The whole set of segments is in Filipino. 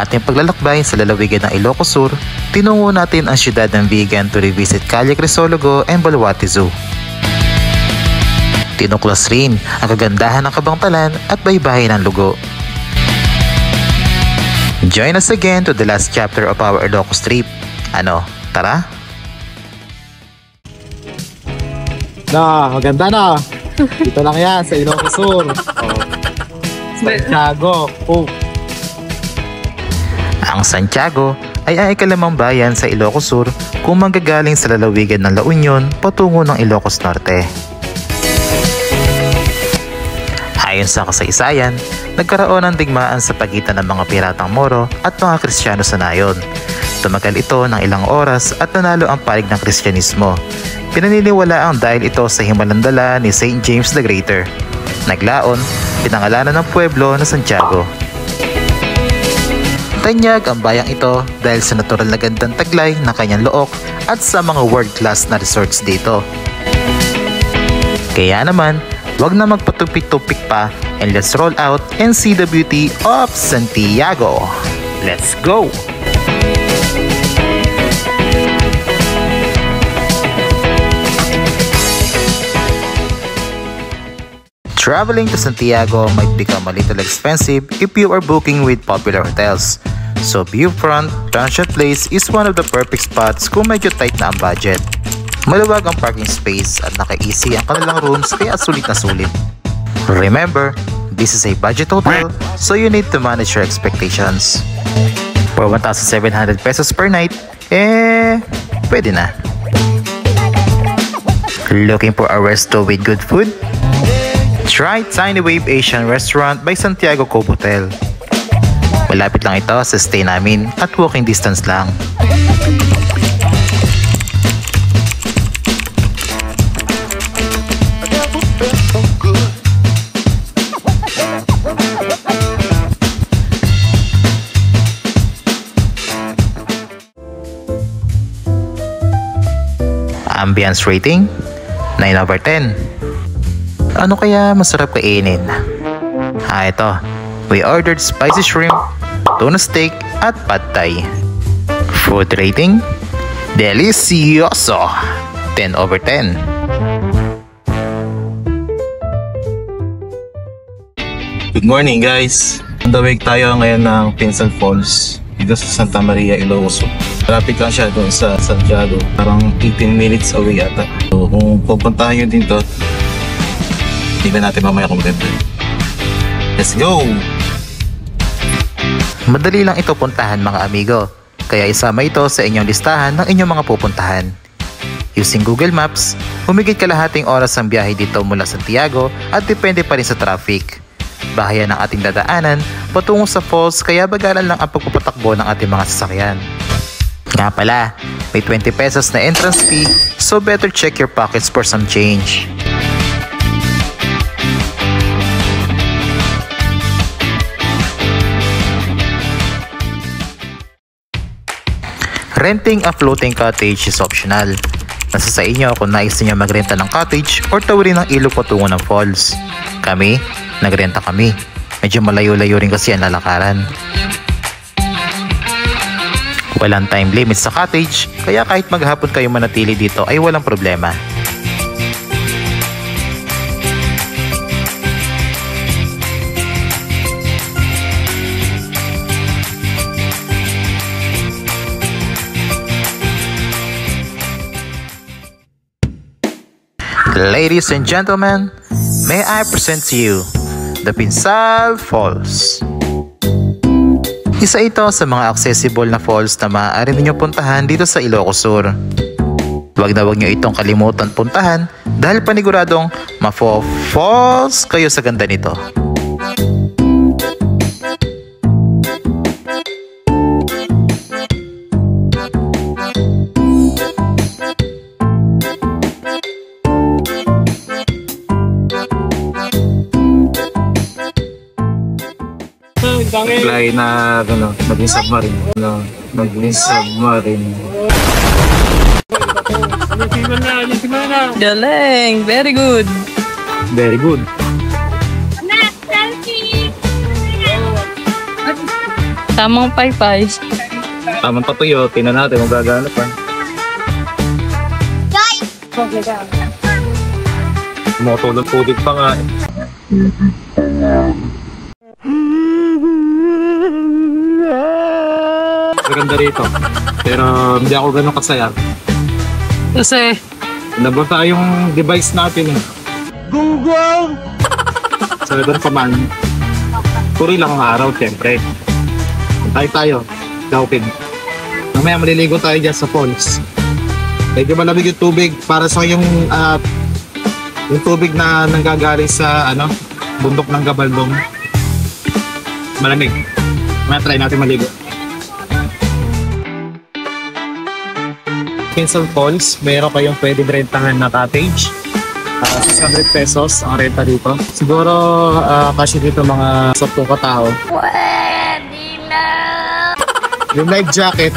ating paglalakbay sa lalawigan ng Ilocos Sur, tinungo natin ang siyudad ng Vigan to revisit Calle Crisologo and Boluarte Zoo. Tinuklas rin ang kagandahan ng Kabangtalan at baybayin ng Lugo. Join us again to the last chapter of our Ilocos trip. Ano, tara? Maganda na. Dito lang yan sa Ilocos Sur. Santiago. Ang Santiago ay ikalimang bayan sa Ilocos Sur kung manggagaling sa lalawigan ng La Union patungo ng Ilocos Norte. Ayon sa kasaysayan, nagkaroon ng digmaan sa pagitan ng mga piratang Moro at mga Kristiyano sa nayon. Tumagal ito ng ilang oras at nanalo ang panig ng Kristyanismo. Pinaniniwala ang dahil ito sa himalandala ni St. James the Greater. Naglaon, pinangalanan ng pueblo na Santiago. Tanyag ang bayang ito dahil sa natural na gandang taglay ng kanyang look at sa mga world-class na resorts dito. Kaya naman, wag na magpatupik-tupik pa and let's roll out and see the beauty of Santiago. Let's go! Traveling to Santiago might become a little expensive if you are booking with popular hotels. So Viewfront Transient Place is one of the perfect spots kung medyo tight na ang budget. Maluwag ang parking space at naka-easy ang kanilang rooms kaya sulit na sulit. Remember, this is a budget hotel so you need to manage your expectations. For 1,700 pesos per night, pwede na. Looking for a resto with good food? Try Tiny Wave Asian Restaurant by Santiago Cove Hotel. Malapit lang ito sa stay namin at walking distance lang. Ambience rating 9/10. Ano kaya masarap kainin? Ito. We ordered spicy shrimp, tuna steak, at pad thai. Food rating? Delicioso! 10/10. Good morning guys. On the way tayo ngayon ng Pinsan Falls dito sa Santa Maria, Ilocos. Malapit lang siya doon sa Santiago. Parang 18 minutes away ata. So kung pupuntahan nyo din to, tignan natin mamaya kung maganda. Let's go! Madali lang ito puntahan mga amigo, kaya isama ito sa inyong listahan ng inyong mga pupuntahan. Using Google Maps, humigit kalahating oras ang biyahe dito mula Santiago at depende pa rin sa traffic. Bahayan ang ating dadaanan patungo sa falls kaya bagalan lang ang pagpapatakbo ng ating mga sasakyan. Nga pala, may 20 pesos na entrance fee so better check your pockets for some change. Renting a floating cottage is optional. Nasa sa inyo kung nais niyo magrenta ng cottage or tawirin ng ilog patungo ng falls. Kami, nagrenta kami. Medyo malayo-layo rin kasi ang lalakaran. Walang time limit sa cottage, kaya kahit maghapon kayo manatili dito ay walang problema. Ladies and gentlemen, may I present to you the Pinsal Falls. Isa ito sa mga accessible na falls na maaari ninyo puntahan dito sa Ilocos Sur. Wag na wag nyo itong kalimutan puntahan dahil paniguradong mafo-falls kayo sa ganda nito. Fly na maging submarine. Maging submarine. Galing, very good. Very good. Tamang paypay. Tamang patuyo, tingnan natin kung gagana pa. Motulog tubig pa nga. Maganda rito. Pero hindi ako ganun kasaya. Kasi, Nabasa yung device natin eh. Gunggong! Sa weather command. Puri lang ang araw, siyempre. Tayo. Daupin. Mamaya maliligo tayo dyan sa falls. Medyo malamig yung tubig para sa yung tubig na nanggagaling sa bundok ng Gabaldon. Malamig. Mamaya try natin maligo. Pinsan Falls, meron kayong pwedeng rentahan na cottage. 600 pesos ang renta dito. Siguro kasi dito mga 10 katao. pwede na. Yung life jacket,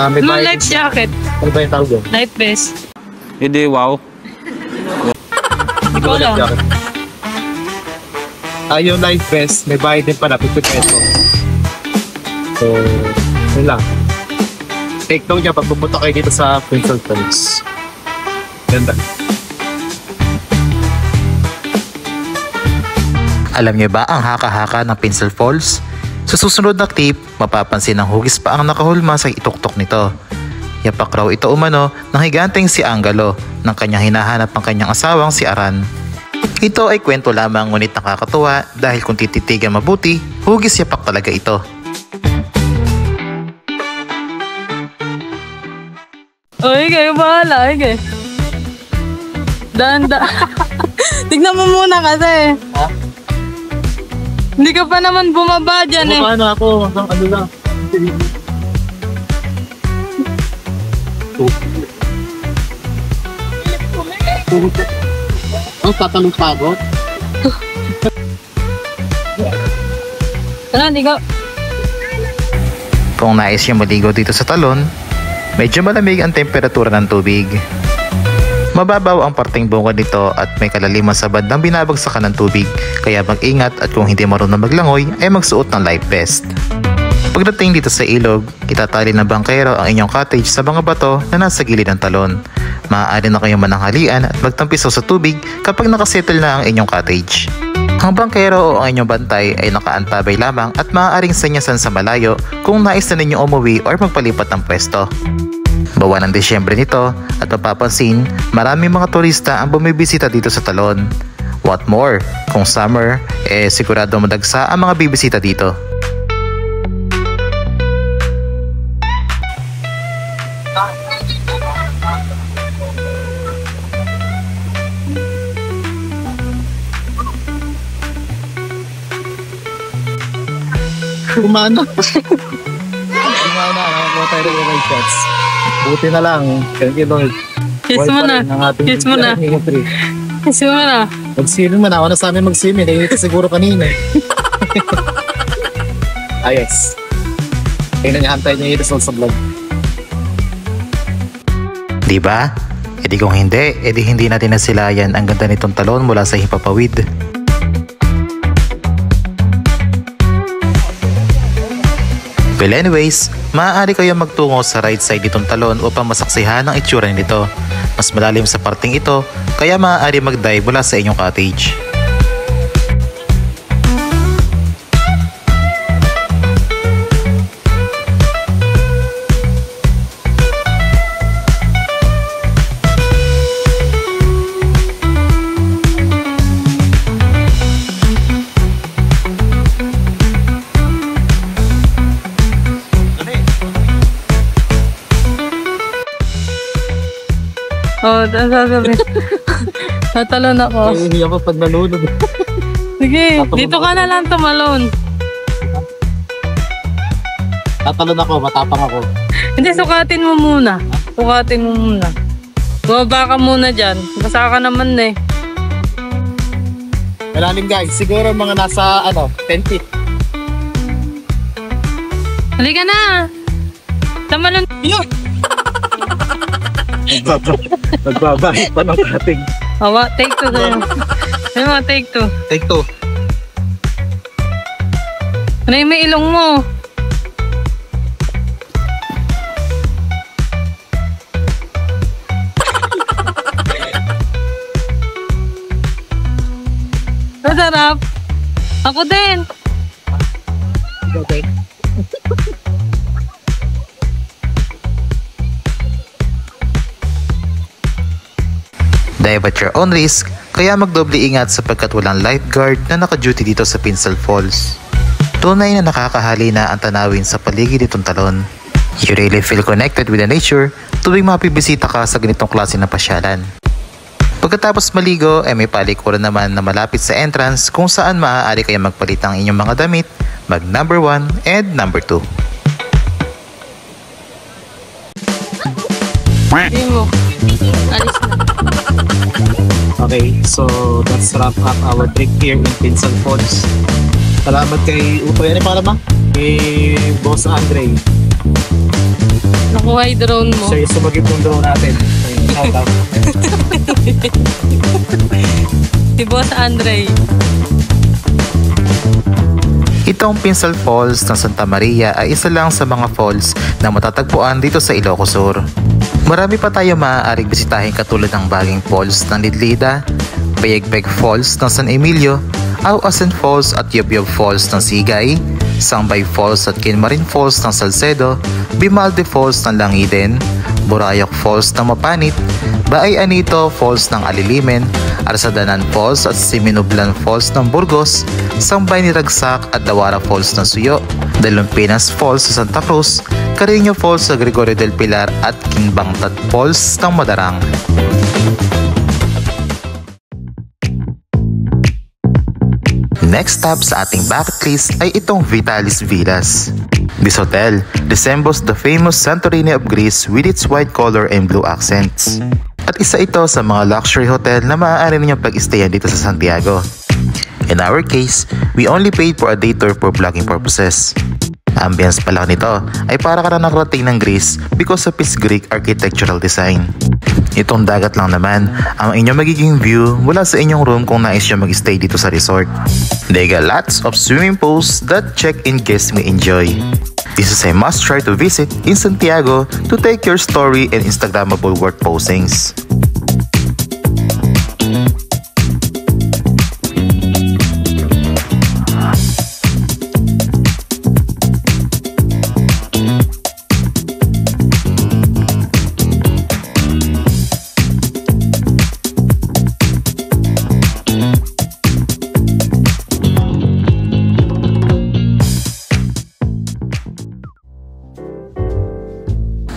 may Yung bayad. life jacket, Ano ba yung tawag doon? life vest. Hindi, wow. Hindi ko alam. Yung life vest, may bayad din pala, 50 pesos. So, yun lang. Take note niya pag pupunta kayo dito sa Pinsan Falls. Ganda. Alam niyo ba ang haka-haka ng Pinsel Falls? Sa susunod na clip, mapapansin ang hugis pa ang nakahulma sa ituktok nito. Yapak raw ito umano ng higanteng si Angelo ng kanyang hinahanap ang kanyang asawang si Aran. Ito ay kwento lamang ngunit nakakatuwa dahil kung tititigan mabuti, hugis yapak talaga ito. Oy, kayo bahala, okay. Daan. Tignan mo muna kasi. Ha? Hindi ka pa naman bumaba dyan eh. Paano ako? Hanggang ano lang. Tatalong pa ako? Ano, hindi ka. Kung nais niyo maligo dito sa talon, medyo malamig ang temperatura ng tubig. Mababaw ang parteng bungad nito at may kalaliman sa bandang binabagsakan ng tubig, kaya mag-ingat at kung hindi marunong maglangoy ay magsuot ng life vest. Pagdating dito sa ilog, itatali ng bangkero ang inyong cottage sa mga bato na nasa gilid ng talon. Maaari na kayong mananghalian at magtampisaw sa tubig kapag nakasettle na ang inyong cottage. Ang bangkero o ang inyong bantay ay nakaantabay lamang at maaaring sanyasan sa malayo kung nais na ninyong umuwi or magpalipat ng pwesto. Bawa ng Desyembre nito at mapapansin, maraming mga turista ang bumibisita dito sa talon. What more, kung summer, sigurado madagsa ang mga bibisita dito. Kumana. Nakakuha tayo ng live shots. Buti na lang. Thank you, Lord. Kiss mo na. Kiss mo na. Kiss mo na. Mag-swimming man ako na sa amin mag-swimming. Nagigit siguro kanina. Yes. Kaya nangyahantay niya ito sa vlog. Diba? Edi kung hindi, edi hindi natin nasilayan ang ganda nitong talon mula sa Himpapawid. Well anyways, maaari kayo magtungo sa right side nitong talon upang masaksihan ang itsura nito. Mas malalim sa parting ito, kaya maaari mag-dive mula sa inyong cottage. Oh, sasabi. Tatalon ako. Hindi ako pag nalunod. Sige, dito ka na lang tumalon. Tatalon ako, matapang ako. Hindi, sukatin mo muna. Sukatin mo muna. Bumaba ka muna dyan. Basa ka naman eh. Malalim guys, siguro mga nasa 10 feet. Halika na. Tumalon. Yun! Nagbabahit pa ng kating. Awa, take two sa'yo. Ano mo, take two. Take two. Ano yung may ilong mo? sarap. Ako din. Okay. Dive at your own risk, kaya magdoble ingat sapagkat walang lifeguard na naka-duty dito sa Pinsel Falls. Tunay na nakakahali na ang tanawin sa paligid nitong talon. You really feel connected with the nature tuwing mapibisita ka sa ganitong klase ng pasyalan. Pagkatapos maligo ay may palikuran naman na malapit sa entrance kung saan maaari kayo magpalit ng inyong mga damit, mag number 1 and number 2. Hindi mo. Alis na. Okay, so let's wrap up our trip here in Pinsel Falls. Salamat kay Utoy. Ano yung pangalan ba? Kay Boss Andre. Nakuha yung drone mo. Siya yung sumagip ng drone natin. Shout out. Si Boss Andre. Itong Pinsel Falls ng Santa Maria ay isa lang sa mga falls na matatagpuan dito sa Ilocos Sur. Marami pa tayo maaaring bisitahin katulad ng Baging Falls ng Lidlida, Payagpeg Falls ng San Emilio, Auasen Falls at Yobyob Falls ng Sigay, Sangbay Falls at Kinmarin Falls ng Salcedo, Bimalde Falls ng Langiden, Borayok Falls ng Mapanit, Baay Anito Falls ng Alilimen, Arsadanan Falls at Siminublan Falls ng Burgos, Sangbay ni Ragsak at Dawara Falls ng Suyo, Dalumpinas Falls sa Santa Cruz, Carreño Falls sa Gregorio del Pilar at Kinbangtad Falls ng Madarang. Next stop sa ating bucket list ay itong Vitalis Villas. This hotel resembles the famous Santorini of Greece with its white color and blue accents. At isa ito sa mga luxury hotel na maaari ninyong pag-stayan dito sa Santiago. In our case, we only paid for a day tour for vlogging purposes. Ambience pa lang nito ay para ka na nakarating ng Greece because of its Greek architectural design. Itong dagat lang naman ang inyong magiging view mula sa inyong room kung nais nyo mag-stay dito sa resort. They got lots of swimming pools that check-in guests may enjoy. This is a must try to visit in Santiago to take your story and Instagrammable work postings.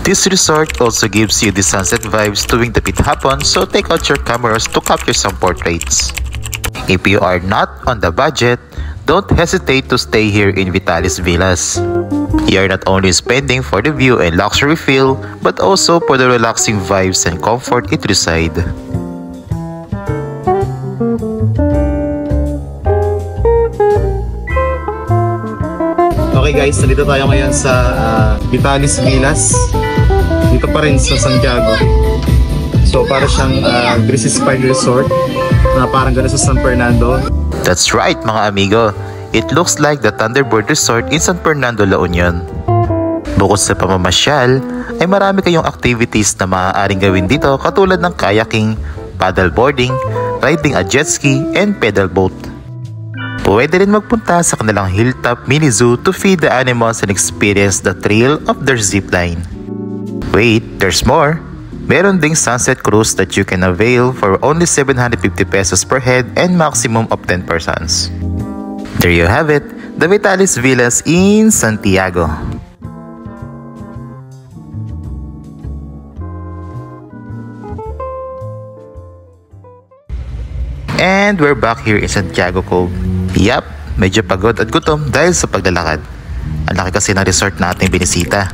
This resort also gives you the sunset vibes tuwing tapit hapon, so take out your cameras to capture some portraits. If you are not on the budget, don't hesitate to stay here in Vitalis Villas. You are not only spending for the view and luxury feel, but also for the relaxing vibes and comfort it reside. Okay guys, nandito tayo ngayon sa Vitalis Villas. Dito pa rin sa Santiago. So para siyang Greece-inspired resort na parang gano'n sa San Fernando. That's right mga amigo, it looks like the Thunderbird Resort in San Fernando, La Union. Bukod sa pamamasyal, ay marami kayong activities na maaaring gawin dito katulad ng kayaking, paddleboarding, riding a jet ski, and pedal boat. Pwede rin magpunta sa kanilang hilltop mini zoo to feed the animals and experience the thrill of their zipline. Wait, there's more! Meron ding sunset cruise that you can avail for only 750 pesos per head and maximum of 10 persons. There you have it, the Vitalis Villas in Santiago. And we're back here in Santiago Cove. Yup, medyo pagod at gutom dahil sa paglalakad. Ang laki kasi ng resort natin binisita.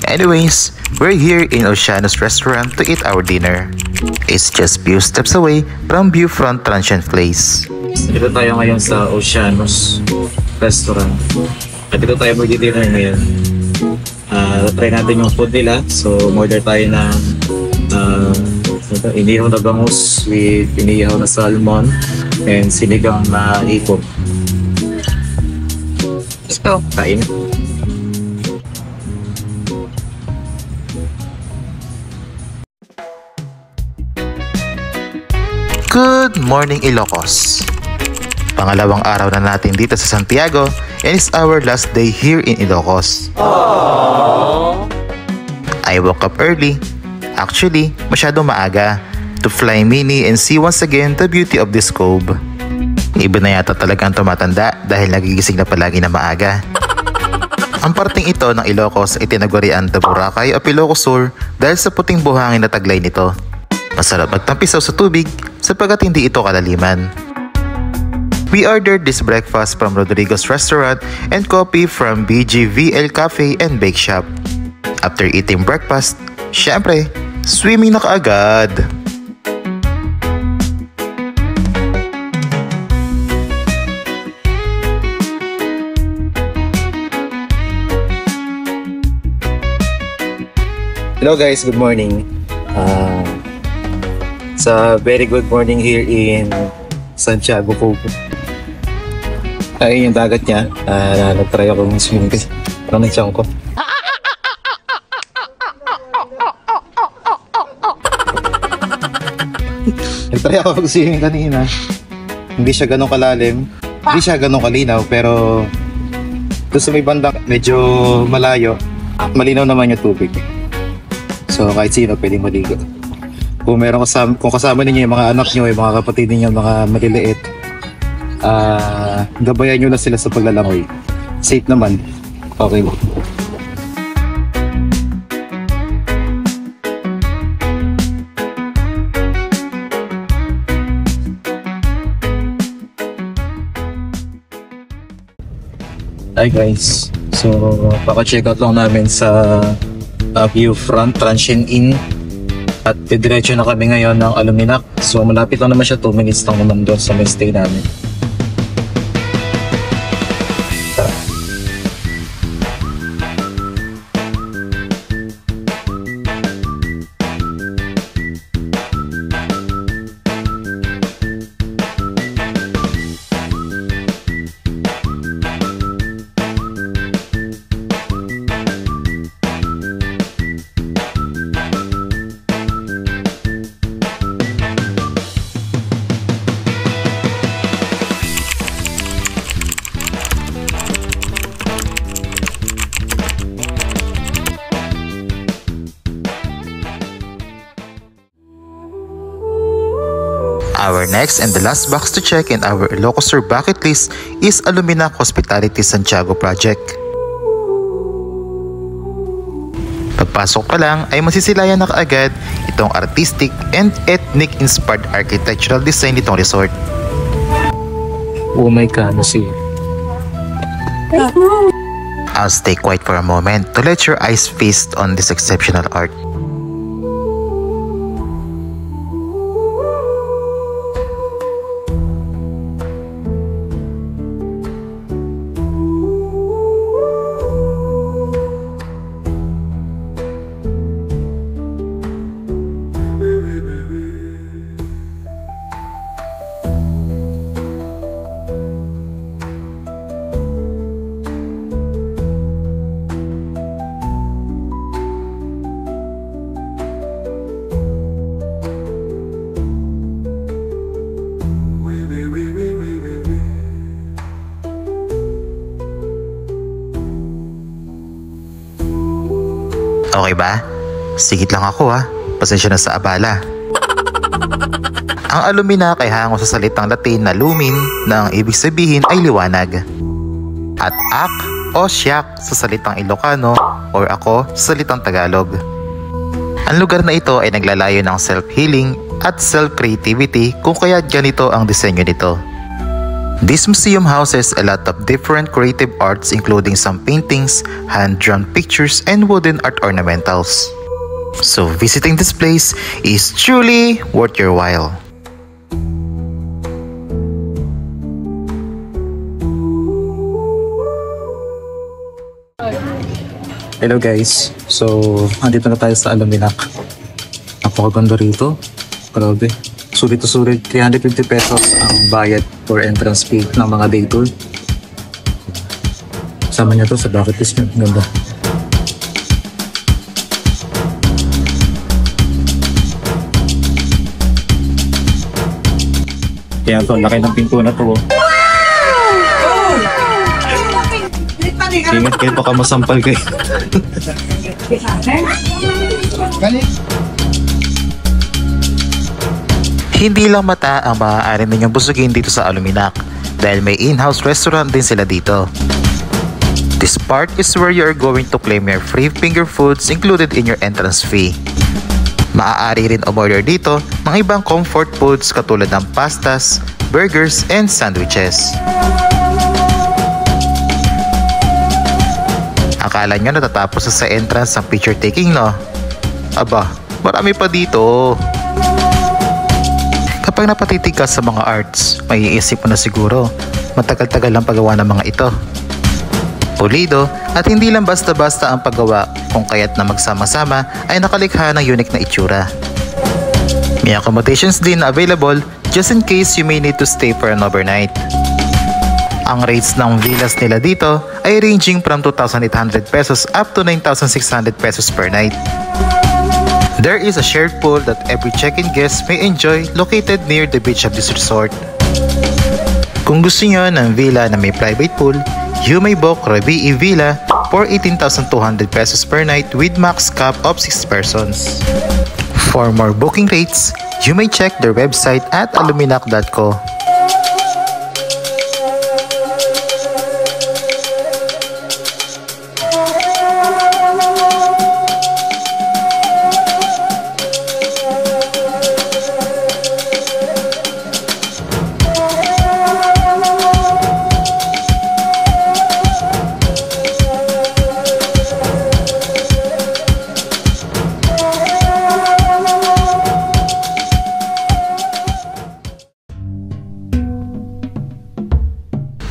Anyways, we're here in Oceanus Restaurant to eat our dinner. It's just few steps away from Viewfront Transient Place. Dito tayo ngayon sa Oceanus Restaurant. At dito tayo mag-dinner ngayon. Try natin yung food nila. So, order tayo ng inihaw na bangus with inihaw na salmon and sinigang na hipon. Let's go. Kain. Good morning, Ilocos! Pangalawang araw na natin dito sa Santiago and it's our last day here in Ilocos. I woke up early, actually masyado maaga, to fly mini and see once again the beauty of this cove. Iba na yata talagang tumatanda dahil nagigising na palagi na maaga. Ang parting ito ng Ilocos ay tinagurian the Boracay of Ilocos Sur dahil sa puting buhangin na taglay nito. Masarap magtampisaw sa tubig sapagkat hindi ito kalaliman. We ordered this breakfast from Rodrigo's Restaurant and coffee from BGVL Cafe and Bake Shop. After eating breakfast, syempre, swimming na kaagad. Hello guys, good morning. It's a very good morning here in Santiago Cove. Ayun yung dagat niya. Nag-try ako ng swimming kasi parang nag-chunk ko. Nag-try ako mag-swimming kanina. Hindi siya ganun kalalim. Hindi siya ganun kalinaw pero doon sa may bandang medyo malayo, malinaw naman yung tubig. So kahit sino pwedeng maligo. Kung kasama ninyo yung mga anak nyo, yung mga kapatid ninyo, mga maliliit, gabayan nyo na sila sa paglalangoy. Safe naman. Okay. Hi guys. So paka-check out lang namin sa Viewfront Transient Inn at diretso na kami ngayon ng Aluminac. So malapit lang naman siya, 2 minutes lang naman doon sa may stay namin. Our next and the last box to check in our Ilocos Sur bucket list is Aluminac Hospitality Santiago Project. Pagpasok pa lang ay masisilayan na kaagad itong artistic and ethnic inspired architectural design nitong resort. Oh my God, see. I'll stay quiet for a moment to let your eyes feast on this exceptional art. Okay ba? Sigit lang ako ha. Pasensya na sa abala. Ang Aluminac ay hango sa salitang Latin na lumin na ang ibig sabihin ay liwanag. At ak o siyak sa salitang Ilocano or ako sa salitang Tagalog. Ang lugar na ito ay naglalayo ng self-healing at self-creativity kung kaya ganito ang disenyo nito. This museum houses a lot of different creative arts including some paintings, hand-drawn pictures, and wooden art ornamentals. So visiting this place is truly worth your while. Hello guys, so andito na tayo sa Aluminac. Napakaganda rito, grabe. Sulit to sulit, 350 pesos ang bayad for entrance fee ng mga day tour. Kasama niya to sa bucket list niyo, ganda. Kaya to, laki ng pinto na to. Ingat kayo, baka masampal kayo. Hindi lang mata ang maaari ninyong busugin dito sa Aluminac dahil may in-house restaurant din sila dito. This part is where you are going to claim your free finger foods included in your entrance fee. Maaari rin umorder dito ng ibang comfort foods katulad ng pastas, burgers, and sandwiches. Akala nyo natatapos sa entrance ang picture taking, no? Aba, marami pa dito. Kapag napatitig ka sa mga arts, may iisip mo na siguro, matagal-tagal ang paggawa ng mga ito. Pulido at hindi lang basta-basta ang paggawa kung kaya't na magsama-sama ay nakalikha ng unique na itsura. May accommodations din na available just in case you may need to stay for an overnight. Ang rates ng villas nila dito ay ranging from 2,800 pesos up to 9,600 pesos per night. There is a shared pool that every check-in guest may enjoy located near the beach of this resort. Kung gusto nyo ng villa na may private pool, you may book Revi'i Villa for 18,200 pesos per night with max cap of 6 persons. For more booking rates, you may check their website at aluminac.co.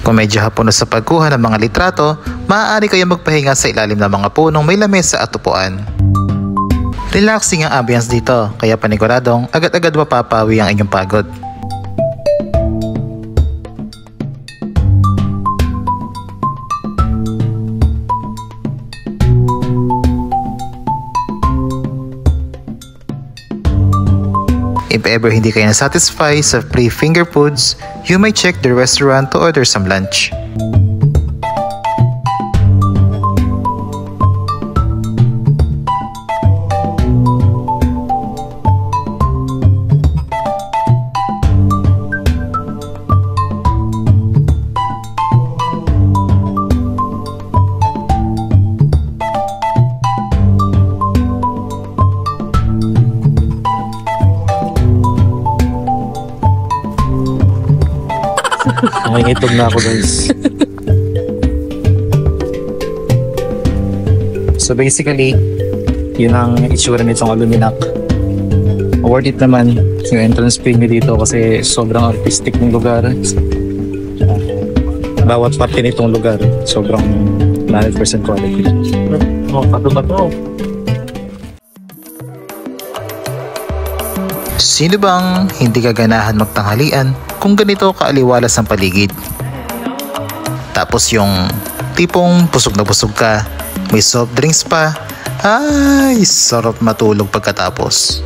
Kung medyo hapon na sa pagkuha ng mga litrato, maaari kayo magpahinga sa ilalim ng mga punong may lamesa at upuan. Relaxing ang ambience dito, kaya paniguradong agad-agad mapapawi ang inyong pagod. If ever hindi kayo nasatisfy sa free finger foods, you may check the restaurant to order some lunch. Nangingitog na ako, guys. So basically, yun ang itsura nitong Aluminac. Worth it naman yung entrance fee nyo dito kasi sobrang artistic ng lugar. Bawat parte nitong lugar, sobrang 100% quality. Pato ba to? Sino bang hindi kaganahan magtanghalian kung ganito kaaliwalas ang paligid? Tapos yung tipong busog na busog ka, may soft drinks pa, ay sarap matulog pagkatapos.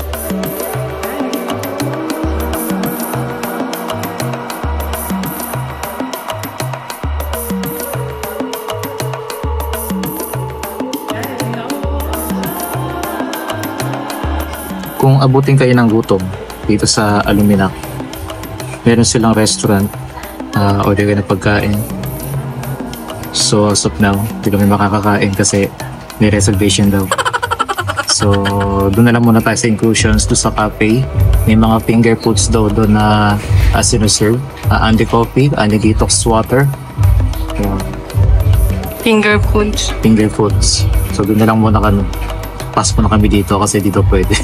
Kung abutin kayo ng gutom dito sa Aluminac, meron silang restaurant, order kayo ng pagkain. So as of now, hindi kami makakakain kasi may reservation daw. So doon na lang muna tayo sa inclusions, doon sa cafe. May mga finger foods daw doon na sinuserve. Andy coffee, Andy detox water. Finger foods. Finger foods. So doon na lang muna kami. Pass muna kami dito kasi dito pwede.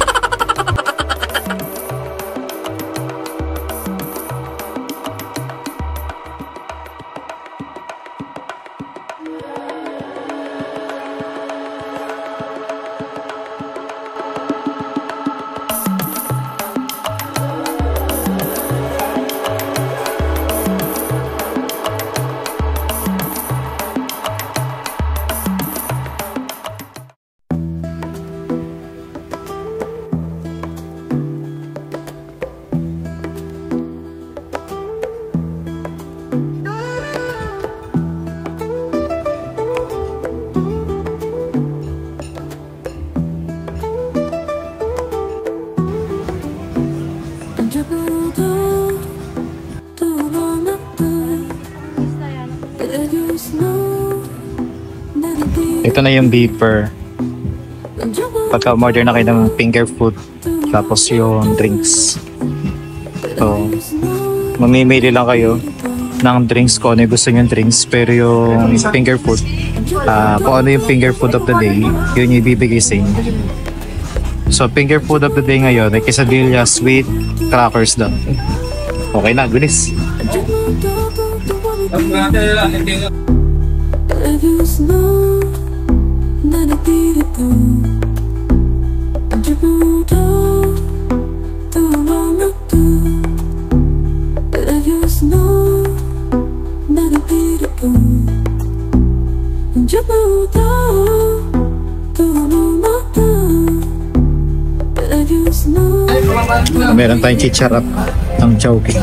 ito na yung beeper. Pagka order na kayo ng finger food, tapos yung drinks. So, mamimili lang kayo ng drinks kung ano yung gusto nyo yung drinks. Pero yung finger food, kung ano yung finger food of the day, yun yung ibibigay sa inyo. So, finger food of the day ngayon ay quesadillas with crackers daw. Okay na, gulis. Meron tayong chicharap ng chowking.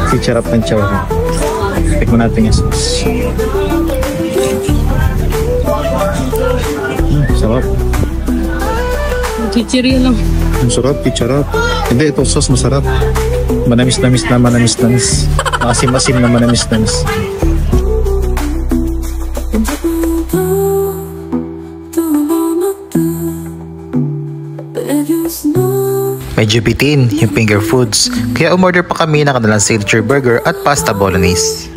Chicharap ng chowking. Tikman natin yung sauce. Sarap. Chichiri lang. Ang sarap, chicharap. Hindi, itong sauce masarap. Manamis-namis na manamis-namis. Masim-masim na manamis-namis. Medyo bitin yung finger foods, kaya umorder pa kami ng kanilang signature burger at pasta bolognese.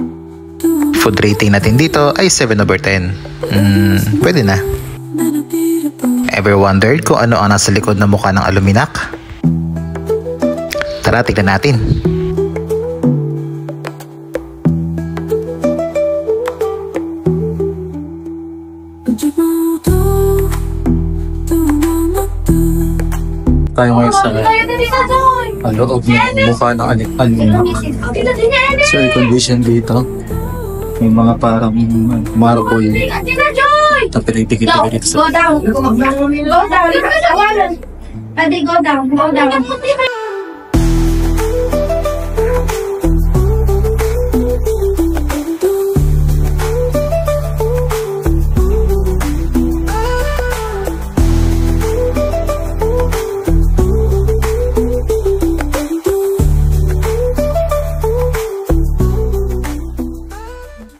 Food rating natin dito ay 7/10. Pwede na. Ever wondered kung ano ang nasa likod ng mukha ng aluminak? Tara, tignan natin. Tayo ngayon sa loob ng mukha ng aluminak. So, yung condition dito, may mga parang marble na pinipigil-pigil dito sa... Go down. Go down. Pwede go down. Go down.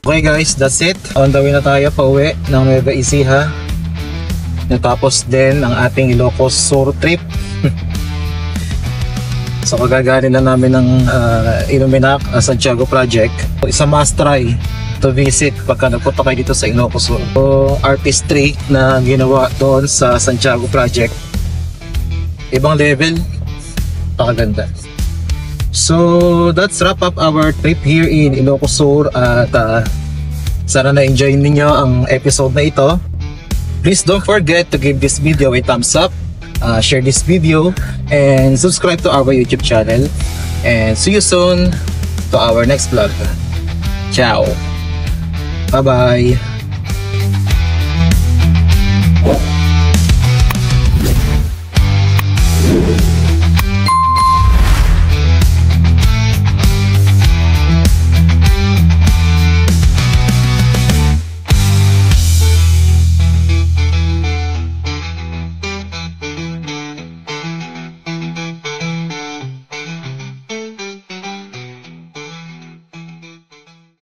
Okay guys, that's it. On the way na tayo pa uwi ng Nueva Ecija. Natapos din ang ating Ilocos Sur trip. So kagagaling na namin ng Iluminac Santiago project. It's a must try to visit pagka nagpunta kayo dito sa Ilocos Sur. So, artistry na ginawa doon sa Santiago project, ibang level, pakaganda. So that's wrap up our trip here in Ilocos Sur at sana na-enjoy ninyo ang episode na ito. Please don't forget to give this video a thumbs up, share this video, and subscribe to our YouTube channel. And see you soon to our next vlog. Ciao! Bye-bye!